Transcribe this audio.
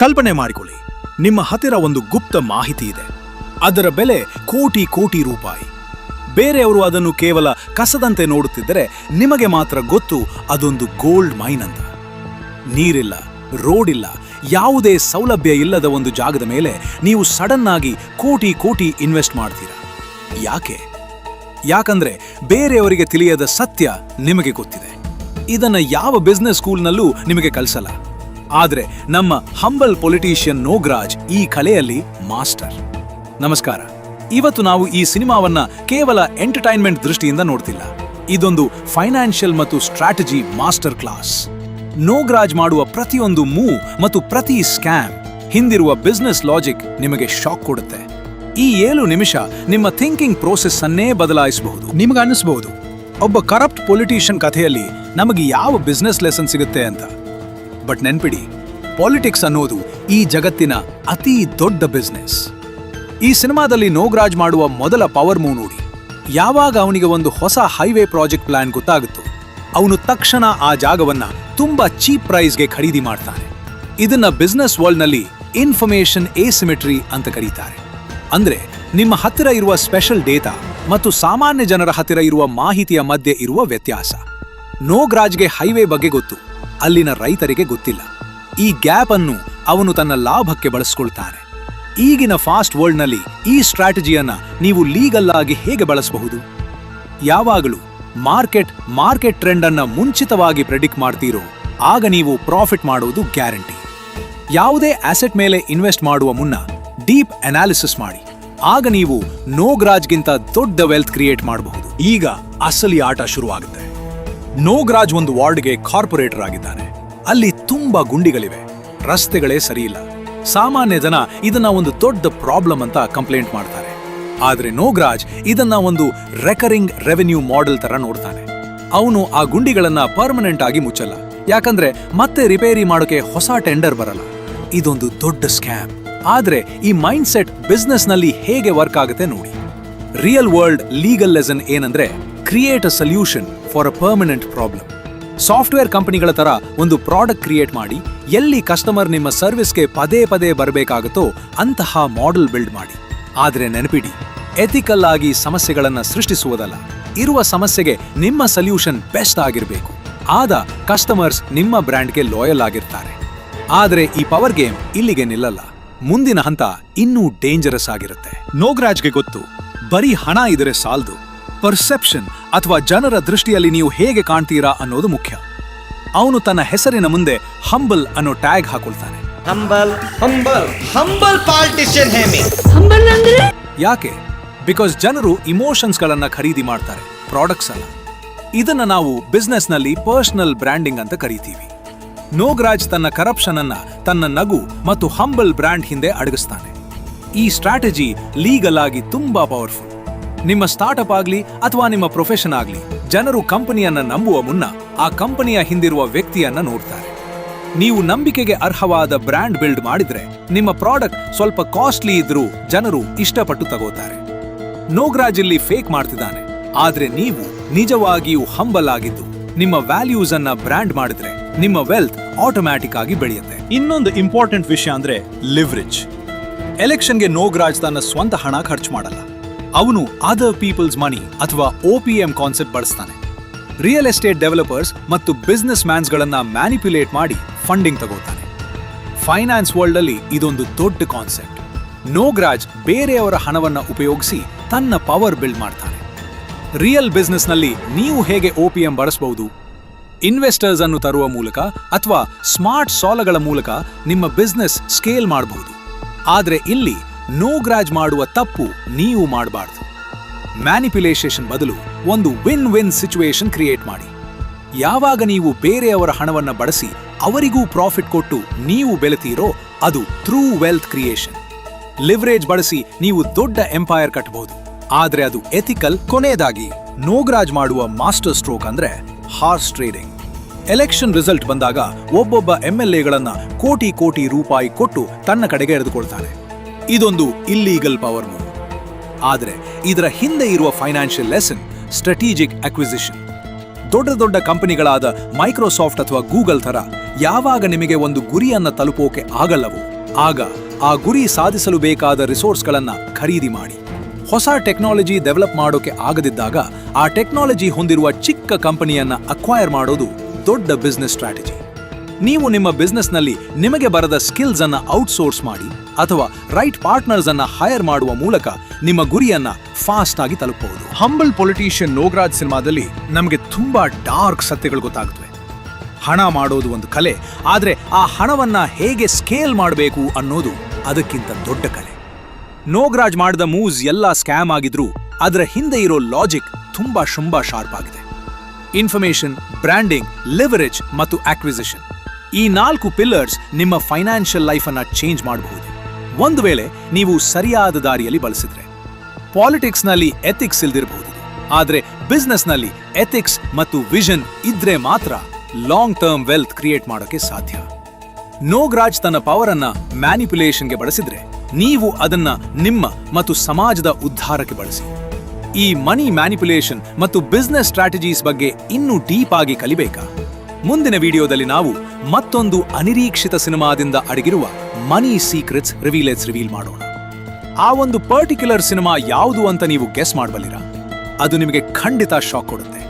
ಕಲ್ಪನೆ ಮಾಡಿಕೊಳ್ಳಿ, ನಿಮ್ಮ ಹತ್ತಿರ ಒಂದು ಗುಪ್ತ ಮಾಹಿತಿ ಇದೆ. ಅದರ ಬೆಲೆ ಕೋಟಿ ಕೋಟಿ ರೂಪಾಯಿ. ಬೇರೆಯವರು ಅದನ್ನು ಕೇವಲ ಕಸದಂತೆ ನೋಡುತ್ತಿದ್ದರೆ ನಿಮಗೆ ಮಾತ್ರ ಗೊತ್ತು ಅದೊಂದು ಗೋಲ್ಡ್ ಮೈನ್ ಅಂತ. ನೀರಿಲ್ಲ, ರೋಡ್ ಇಲ್ಲ, ಯಾವುದೇ ಸೌಲಭ್ಯ ಇಲ್ಲದ ಒಂದು ಜಾಗದ ಮೇಲೆ ನೀವು ಸಡನ್ ಆಗಿ ಕೋಟಿ ಕೋಟಿ ಇನ್ವೆಸ್ಟ್ ಮಾಡ್ತೀರಾ. ಯಾಕಂದ್ರೆ ಬೇರೆಯವರಿಗೆ ತಿಳಿಯದ ಸತ್ಯ ನಿಮಗೆ ಗೊತ್ತಿದೆ. ಇದನ್ನ ಯಾವ ಬಿಸ್ನೆಸ್ ಸ್ಕೂಲ್ನಲ್ಲೂ ನಿಮಗೆ ಕಲಿಸಲ್ಲ. ಆದ್ರೆ ನಮ್ಮ ಹಂಬಲ್ ಪೊಲಿಟಿಷಿಯನ್ ನೋಗ್ರಾಜ್ ಈ ಕಲೆಯಲ್ಲಿ ಮಾಸ್ಟರ್. ನಮಸ್ಕಾರ. ಇವತ್ತು ನಾವು ಈ ಸಿನಿಮಾವನ್ನ ಕೇವಲ ಎಂಟರ್ಟೈನ್ಮೆಂಟ್ ದೃಷ್ಟಿಯಿಂದ ನೋಡ್ತಿಲ್ಲ. ಇದೊಂದು ಫೈನಾನ್ಷಿಯಲ್ ಮತ್ತು ಸ್ಟ್ರಾಟಜಿ ಮಾಸ್ಟರ್ ಕ್ಲಾಸ್. ನೋಗ್ರಾಜ್ ಮಾಡುವ ಪ್ರತಿಯೊಂದು ಮೂವ್ ಮತ್ತು ಪ್ರತಿ ಸ್ಕ್ಯಾಮ್ ಹಿಂದಿರುವ ಬಿಸ್ನೆಸ್ ಲಾಜಿಕ್ ನಿಮಗೆ ಶಾಕ್ ಕೊಡುತ್ತೆ. ಈ 7 ನಿಮಿಷ ನಿಮ್ಮ ಥಿಂಕಿಂಗ್ ಪ್ರೋಸೆಸ್ ಅನ್ನೇ ಬದಲಾಯಿಸಬಹುದು. ನಿಮಗೆ ಅನ್ನಿಸಬಹುದು, ಒಬ್ಬ ಕರಪ್ಟ್ ಪೊಲಿಟಿಷಿಯನ್ ಕಥೆಯಲ್ಲಿ ನಮಗೆ ಯಾವ ಬಿಸ್ನೆಸ್ ಲೆಸನ್ ಸಿಗುತ್ತೆ ಅಂತ. ಬಟ್ ನೆನ್ಪಿಡಿ, ಪಾಲಿಟಿಕ್ಸ್ ಅನ್ನೋದು ಈ ಜಗತ್ತಿನ ಅತಿ ದೊಡ್ಡ ಬಿಸ್ನೆಸ್. ಈ ಸಿನಿಮಾದಲ್ಲಿ ನೋಗ್ರಾಜ್ ಮಾಡುವ ಮೊದಲ ಪವರ್ ಮೂವ್ ನೋಡಿ. ಯಾವಾಗ ಅವನಿಗೆ ಒಂದು ಹೊಸ ಹೈವೇ ಪ್ರಾಜೆಕ್ಟ್ ಪ್ಲಾನ್ ಗೊತ್ತಾಗುತ್ತೋ ಅವನು ತಕ್ಷಣ ಆ ಜಾಗವನ್ನ ತುಂಬಾ ಚೀಪ್ ಪ್ರೈಸ್ಗೆ ಖರೀದಿ ಮಾಡ್ತಾನೆ. ಇದನ್ನ ಬಿಸ್ನೆಸ್ ವರ್ಲ್ಡ್ನಲ್ಲಿ ಇನ್ಫಾರ್ಮೇಶನ್ ಎಸಿಮೆಟ್ರಿ ಅಂತ ಕರೀತಾರೆ. ಅಂದ್ರೆ ನಿಮ್ಮ ಹತ್ತಿರ ಇರುವ ಸ್ಪೆಷಲ್ ಡೇಟಾ ಮತ್ತು ಸಾಮಾನ್ಯ ಜನರ ಹತ್ತಿರ ಇರುವ ಮಾಹಿತಿಯ ಮಧ್ಯೆ ಇರುವ ವ್ಯತ್ಯಾಸ. ನೋಗ್ರಾಜ್ಗೆ ಹೈವೇ ಬಗ್ಗೆ ಗೊತ್ತು, ಅಲ್ಲಿನ ರೈತರಿಗೆ ಗೊತ್ತಿಲ್ಲ. ಈ ಗ್ಯಾಪ್ ಅನ್ನು ಅವನು ತನ್ನ ಲಾಭಕ್ಕೆ ಬಳಸಿಕೊಳ್ತಾನೆ. ಈಗಿನ ಫಾಸ್ಟ್ ವರ್ಲ್ಡ್ನಲ್ಲಿ ಈ ಸ್ಟ್ರಾಟಜಿಯನ್ನ ನೀವು ಲೀಗಲ್ ಆಗಿ ಹೇಗೆ ಬಳಸಬಹುದು? ಯಾವಾಗಲೂ ಮಾರ್ಕೆಟ್ ಟ್ರೆಂಡ್ ಅನ್ನ ಮುಂಚಿತವಾಗಿ ಪ್ರೆಡಿಕ್ಟ್ ಮಾಡ್ತೀರೋ ಆಗ ನೀವು ಪ್ರಾಫಿಟ್ ಮಾಡೋದು ಗ್ಯಾರಂಟಿ. ಯಾವುದೇ ಅಸೆಟ್ ಮೇಲೆ ಇನ್ವೆಸ್ಟ್ ಮಾಡುವ ಮುನ್ನ ಡೀಪ್ ಅನಾಲಿಸಿಸ್ ಮಾಡಿ. ಆಗ ನೀವು ನೋಗ್ರಾಜ್ಗಿಂತ ದೊಡ್ಡ ವೆಲ್ತ್ ಕ್ರಿಯೇಟ್ ಮಾಡಬಹುದು. ಈಗ ಅಸಲಿ ಆಟ ಶುರುವಾಗುತ್ತೆ. ನೋಗ್ರಾಜ್ ಒಂದು ವಾರ್ಡ್ಗೆ ಕಾರ್ಪೊರೇಟರ್ ಆಗಿದ್ದಾನೆ. ಅಲ್ಲಿ ತುಂಬಾ ಗುಂಡಿಗಳಿವೆ, ರಸ್ತೆಗಳೇ ಸರಿಯಿಲ್ಲ. ಸಾಮಾನ್ಯ ಜನ ಇದನ್ನ ಒಂದು ದೊಡ್ಡ ಪ್ರಾಬ್ಲಮ್ ಅಂತ ಕಂಪ್ಲೇಂಟ್ ಮಾಡ್ತಾರೆ. ಆದ್ರೆ ನೋಗ್ರಾಜ್ ಇದನ್ನ ಒಂದು ರೆಕರಿಂಗ್ ರೆವೆನ್ಯೂ ಮಾಡೆಲ್ ತರ ನೋಡ್ತಾನೆ. ಅವನು ಆ ಗುಂಡಿಗಳನ್ನ ಪರ್ಮನೆಂಟ್ ಆಗಿ ಮುಚ್ಚಲ್ಲ, ಯಾಕಂದ್ರೆ ಮತ್ತೆ ರಿಪೇರಿ ಮಾಡೋಕೆ ಹೊಸ ಟೆಂಡರ್ ಬರಲ್ಲ. ಇದೊಂದು ದೊಡ್ಡ ಸ್ಕ್ಯಾಮ್. ಆದ್ರೆ ಈ ಮೈಂಡ್ ಸೆಟ್ ಬಿಸ್ನೆಸ್ ನಲ್ಲಿ ಹೇಗೆ ವರ್ಕ್ ಆಗುತ್ತೆ ನೋಡಿ. ರಿಯಲ್ ವರ್ಲ್ಡ್ ಲೀಗಲ್ ಲೆಸನ್ ಏನಂದ್ರೆ, create a solution for a permanent problem. Software ಕಂಪನಿಗಳ ತರ ಒಂದು ಪ್ರಾಡಕ್ಟ್ ಕ್ರಿಯೇಟ್ ಮಾಡಿ, ಎಲ್ಲಿ ಕಸ್ಟಮರ್ ನಿಮ್ಮ ಸರ್ವಿಸ್ಗೆ ಪದೇ ಪದೇ ಬರಬೇಕಾಗುತ್ತೋ ಅಂತಹ ಮಾಡೆಲ್ ಬಿಲ್ಡ್ ಮಾಡಿ. ಆದ್ರೆ ನೆನಪಿಡಿ, ಎಥಿಕಲ್ ಆಗಿ ಸಮಸ್ಯೆಗಳನ್ನ ಸೃಷ್ಟಿಸುವುದಲ್ಲ. ಇರುವ ಸಮಸ್ಯೆಗೆ ನಿಮ್ಮ ಸೊಲ್ಯೂಷನ್ ಬೆಸ್ಟ್ ಆಗಿರಬೇಕು. ಆದ ಕಸ್ಟಮರ್ಸ್ ನಿಮ್ಮ ಬ್ರ್ಯಾಂಡ್ಗೆ ಲಾಯಲ್ ಆಗಿರ್ತಾರೆ. ಆದ್ರೆ ಈ ಪವರ್ ಗೇಮ್ ಇಲ್ಲಿಗೆ ನಿಲ್ಲಲ್ಲ. ಮುಂದಿನ ಹಂತ ಇನ್ನೂ ಡೇಂಜರಸ್ ಆಗಿರುತ್ತೆ. ನೋಗ್ರಾಜ್ಗೆ ಗೊತ್ತು, ಬರೀ ಹಣ ಇದ್ರೆ ಸಾಲದು. ಪರ್ಸೆಪ್ಷನ್ ಅಥವಾ ಜನರ ದೃಷ್ಟಿಯಲ್ಲಿ ನೀವು ಹೇಗೆ ಕಾಣ್ತೀರಾ ಅನ್ನೋದು ಮುಖ್ಯ. ಅವನು ತನ್ನ ಹೆಸರಿನ ಮುಂದೆ ಹಂಬಲ್ ಅನ್ನೋ ಟ್ಯಾಗ್ ಹಾಕೊಳ್ತಾನೆ. ಹಂಬಲ್ ಪಾಲಿಟಿಷಿಯನ್ ಹೇಮಿ. ಯಾಕೆ? ಬಿಕಾಸ್ ಜನರು ಇಮೋಷನ್ಸ್ ಗಳನ್ನ ಖರೀದಿ ಮಾಡ್ತಾರೆ, ಪ್ರಾಡಕ್ಟ್ಸ್ ಅಲ್ಲ. ಇದನ್ನ ನಾವು ಬಿಸ್ನೆಸ್ ನಲ್ಲಿ ಪರ್ಸನಲ್ ಬ್ರ್ಯಾಂಡಿಂಗ್ ಅಂತ ಕರೀತೀವಿ. ನೋಗ್ರಾಜ್ ತನ್ನ ಕರಪ್ಷನ್ ಅನ್ನ ತನ್ನ ನಗು ಮತ್ತು ಹಂಬಲ್ ಬ್ರ್ಯಾಂಡ್ ಹಿಂದೆ ಅಡಗಿಸ್ತಾನೆ. ಈ ಸ್ಟ್ರಾಟಜಿ ಲೀಗಲ್ ಆಗಿ ತುಂಬಾ ಪವರ್ಫುಲ್. ನಿಮ್ಮ ಸ್ಟಾರ್ಟ್ಅಪ್ ಆಗ್ಲಿ ಅಥವಾ ನಿಮ್ಮ ಪ್ರೊಫೆಷನ್ ಆಗ್ಲಿ, ಜನರು ಕಂಪನಿಯನ್ನ ನಂಬುವ ಮುನ್ನ ಆ ಕಂಪನಿಯ ಹಿಂದಿರುವ ವ್ಯಕ್ತಿಯನ್ನ ನೋಡ್ತಾರೆ. ನೀವು ನಂಬಿಕೆಗೆ ಅರ್ಹವಾದ ಬ್ರ್ಯಾಂಡ್ ಬಿಲ್ಡ್ ಮಾಡಿದ್ರೆ ನಿಮ್ಮ ಪ್ರಾಡಕ್ಟ್ ಸ್ವಲ್ಪ ಕಾಸ್ಟ್ಲಿ ಇದ್ರೂ ಜನರು ಇಷ್ಟಪಟ್ಟು ತಗೋತಾರೆ. ನೋಗ್ರಾಜ್ ಇಲ್ಲಿ ಫೇಕ್ ಮಾಡ್ತಿದ್ದಾನೆ, ಆದ್ರೆ ನೀವು ನಿಜವಾಗಿಯೂ ಹಂಬಲ್ ಆಗಿದ್ದು ನಿಮ್ಮ ವ್ಯಾಲ್ಯೂಸ್ ಅನ್ನ ಬ್ರ್ಯಾಂಡ್ ಮಾಡಿದ್ರೆ ನಿಮ್ಮ ವೆಲ್ತ್ ಆಟೋಮ್ಯಾಟಿಕ್ ಆಗಿ ಬೆಳೆಯುತ್ತೆ. ಇನ್ನೊಂದು ಇಂಪಾರ್ಟೆಂಟ್ ವಿಷಯ ಅಂದ್ರೆ ಲಿವರೇಜ್. ಎಲೆಕ್ಷನ್ಗೆ ನೋಗ್ರಾಜ್ ತನ್ನ ಸ್ವಂತ ಹಣ ಖರ್ಚು ಮಾಡಲ್ಲ. ಅವನು ಅದರ್ ಪೀಪಲ್ಸ್ ಮನಿ ಅಥವಾ OPM ಕಾನ್ಸೆಪ್ಟ್ ಬಳಸ್ತಾನೆ. ರಿಯಲ್ ಎಸ್ಟೇಟ್ ಡೆವಲಪರ್ಸ್ ಮತ್ತು ಬಿಸ್ನೆಸ್ ಮ್ಯಾನ್ಸ್ ಗಳನ್ನ ಮ್ಯಾನಿಪ್ಯುಲೇಟ್ ಮಾಡಿ ಫಂಡಿಂಗ್ ತಗೋತಾನೆ. ಫೈನಾನ್ಸ್ ವರ್ಲ್ಡ್ ಅಲ್ಲಿ ಇದೊಂದು ದೊಡ್ಡ ಕಾನ್ಸೆಪ್ಟ್. ನೋಗ್ರಾಜ್ ಬೇರೆಯವರ ಹಣವನ್ನ ಉಪಯೋಗಿಸಿ ತನ್ನ ಪವರ್ ಬಿಲ್ಡ್ ಮಾಡ್ತಾನೆ. ರಿಯಲ್ ಬಿಸ್ನೆಸ್ ನಲ್ಲಿ ನೀವು ಹೇಗೆ OPM ಬಳಸಬಹುದು? ಇನ್ವೆಸ್ಟರ್ಸ್ ಅನ್ನು ತರುವ ಮೂಲಕ ಅಥವಾ ಸ್ಮಾರ್ಟ್ ಸಾಲಗಳ ಮೂಲಕ ನಿಮ್ಮ ಬಿಸ್ನೆಸ್ ಸ್ಕೇಲ್ ಮಾಡಬಹುದು. ಆದ್ರೆ ಇಲ್ಲಿ ನೋಗ್ರಾಜ್ ಮಾಡುವ ತಪ್ಪು ನೀವು ಮಾಡಬಾರ್ದು. ಮ್ಯಾನಿಪ್ಯುಲೇಷನ್ ಬದಲು ಒಂದು ವಿನ್ ವಿನ್ ಸಿಚುವೇಶನ್ ಕ್ರಿಯೇಟ್ ಮಾಡಿ. ಯಾವಾಗ ನೀವು ಬೇರೆಯವರ ಹಣವನ್ನ ಬಳಸಿ ಅವರಿಗೂ ಪ್ರಾಫಿಟ್ ಕೊಟ್ಟು ನೀವು ಬೆಳೆತೀರೋ ಅದು ಟ್ರೂ ವೆಲ್ತ್ ಕ್ರಿಯೇಷನ್. ಲಿವರೇಜ್ ಬಳಸಿ ನೀವು ದೊಡ್ಡ ಎಂಪೈರ್ ಕಟ್ಟಬಹುದು, ಆದ್ರೆ ಅದು ಎಥಿಕಲ್. ಕೊನೆಯದಾಗಿ ನೋಗ್ರಾಜ್ ಮಾಡುವ ಮಾಸ್ಟರ್ ಸ್ಟ್ರೋಕ್ ಅಂದ್ರೆ ಹಾರ್ಸ್ ಟ್ರೇಡಿಂಗ್. ಎಲೆಕ್ಷನ್ ರಿಸಲ್ಟ್ ಬಂದಾಗ ಒಬ್ಬೊಬ್ಬ MLAಗಳನ್ನ ಕೋಟಿ ಕೋಟಿ ರೂಪಾಯಿ ಕೊಟ್ಟು ತನ್ನ ಕಡೆಗೆ ಎಳೆದುಕೊಳ್ತಾನೆ. ಇದೊಂದು ಇಲ್ಲೀಗಲ್ ಪವರ್ ಮೂವ್. ಆದ್ರೆ ಇದರ ಹಿಂದೆ ಇರುವ ಫೈನಾನ್ಷಿಯಲ್ ಲೆಸನ್ ಸ್ಟ್ರಾಟಜಿಕ್ ಅಕ್ವಿಸಿಷನ್. ದೊಡ್ಡ ದೊಡ್ಡ ಕಂಪನಿಗಳಾದ ಮೈಕ್ರೋಸಾಫ್ಟ್ ಅಥವಾ ಗೂಗಲ್ ತರ ಯಾವಾಗ ನಿಮಗೆ ಒಂದು ಗುರಿಯನ್ನ ತಲುಪೋಕೆ ಆಗಲ್ಲವೋ ಆಗ ಆ ಗುರಿ ಸಾಧಿಸಲು ಬೇಕಾದ ರಿಸೋರ್ಸ್ಗಳನ್ನ ಖರೀದಿ ಮಾಡಿ. ಹೊಸ ಟೆಕ್ನಾಲಜಿ ಡೆವಲಪ್ ಮಾಡೋಕೆ ಆಗದಿದ್ದಾಗ ಆ ಟೆಕ್ನಾಲಜಿ ಹೊಂದಿರುವ ಚಿಕ್ಕ ಕಂಪನಿಯನ್ನ ಅಕ್ವೈರ್ ಮಾಡೋದು ದೊಡ್ಡ ಬಿಸ್ನೆಸ್ ಸ್ಟ್ರಾಟಜಿ. ನೀವು ನಿಮ್ಮ ಬಿಸ್ನೆಸ್ನಲ್ಲಿ ನಿಮಗೆ ಬರದ ಸ್ಕಿಲ್ಸ್ ಅನ್ನ ಔಟ್ಸೋರ್ಸ್ ಮಾಡಿ ಅಥವಾ ರೈಟ್ ಪಾರ್ಟ್ನರ್ಸ್ ಅನ್ನ ಹೈರ್ ಮಾಡುವ ಮೂಲಕ ನಿಮ್ಮ ಗುರಿಯನ್ನ ಫಾಸ್ಟ್ ಆಗಿ ತಲುಪಬಹುದು. ಹಂಬಲ್ ಪೊಲಿಟಿಷಿಯನ್ ನೋಗ್ರಾಜ್ ಸಿನಿಮಾದಲ್ಲಿ ನಮಗೆ ತುಂಬಾ ಡಾರ್ಕ್ ಸತ್ಯಗಳು ಗೊತ್ತಾಗುತ್ತವೆ. ಹಣ ಮಾಡೋದು ಒಂದು ಕಲೆ, ಆದ್ರೆ ಆ ಹಣವನ್ನ ಹೇಗೆ ಸ್ಕೇಲ್ ಮಾಡಬೇಕು ಅನ್ನೋದು ಅದಕ್ಕಿಂತ ದೊಡ್ಡ ಕಲೆ. ನೋಗ್ರಾಜ್ ಮಾಡಿದ ಮೂವ್ಸ್ ಎಲ್ಲ ಸ್ಕ್ಯಾಮ್ ಆಗಿದ್ರು ಅದರ ಹಿಂದೆ ಇರೋ ಲಾಜಿಕ್ ತುಂಬಾ ಶಾರ್ಪ್ ಆಗಿದೆ. ಇನ್ಫಾರ್ಮೇಶನ್, ಬ್ರ್ಯಾಂಡಿಂಗ್, ಲಿವರೇಜ್ ಮತ್ತು ಆಕ್ವಿಸಿಷನ್, ಈ 4 ಪಿಲ್ಲರ್ಸ್ ನಿಮ್ಮ ಫೈನಾನ್ಷಿಯಲ್ ಲೈಫ್ ಅನ್ನ ಚೇಂಜ್ ಮಾಡಬಹುದು ಒಂದು ವೇಳೆ ನೀವು ಸರಿಯಾದ ದಾರಿಯಲ್ಲಿ ಬಳಸಿದ್ರೆ. ಪಾಲಿಟಿಕ್ಸ್ ನಲ್ಲಿ ಎಥಿಕ್ಸ್ ಇಲ್ದಿರಬಹುದು, ಆದ್ರೆ ಬಿಸ್ನೆಸ್ ನಲ್ಲಿ ಎಥಿಕ್ಸ್ ಮತ್ತು ವಿಷನ್ ಇದ್ರೆ ಮಾತ್ರ ಲಾಂಗ್ ಟರ್ಮ್ ವೆಲ್ತ್ ಕ್ರಿಯೇಟ್ ಮಾಡೋಕೆ ಸಾಧ್ಯ. ನೋಗ್ರಾಜ್ ತನ್ನ ಪವರ್ ಅನ್ನ ಮ್ಯಾನಿಪ್ಯುಲೇಷನ್ಗೆ ಬಳಸಿದ್ರೆ ನೀವು ಅದನ್ನ ನಿಮ್ಮ ಮತ್ತು ಸಮಾಜದ ಉದ್ಧಾರಕ್ಕೆ ಬಳಸಿ. ಈ ಮನಿ ಮ್ಯಾನಿಪ್ಯುಲೇಷನ್ ಮತ್ತು ಬಿಸ್ನೆಸ್ ಸ್ಟ್ರಾಟಜೀಸ್ ಬಗ್ಗೆ ಇನ್ನೂ ಡೀಪ್ ಆಗಿ ಕಲಿಬೇಕಾ? ಮುಂದಿನ ವಿಡಿಯೋದಲ್ಲಿ ನಾವು ಮತ್ತೊಂದು ಅನಿರೀಕ್ಷಿತ ಸಿನಿಮಾದಿಂದ ಅಡಗಿರುವ ಮನಿ ಸೀಕ್ರೆಟ್ಸ್ ರಿವೀಲ್ ಮಾಡೋಣ. ಆ ಒಂದು ಪರ್ಟಿಕ್ಯುಲರ್ ಸಿನಿಮಾ ಯಾವುದು ಅಂತ ನೀವು ಗೆಸ್ ಮಾಡಬಲ್ಲಿರಾ? ಅದು ನಿಮಗೆ ಖಂಡಿತ ಶಾಕ್ ಕೊಡುತ್ತೆ.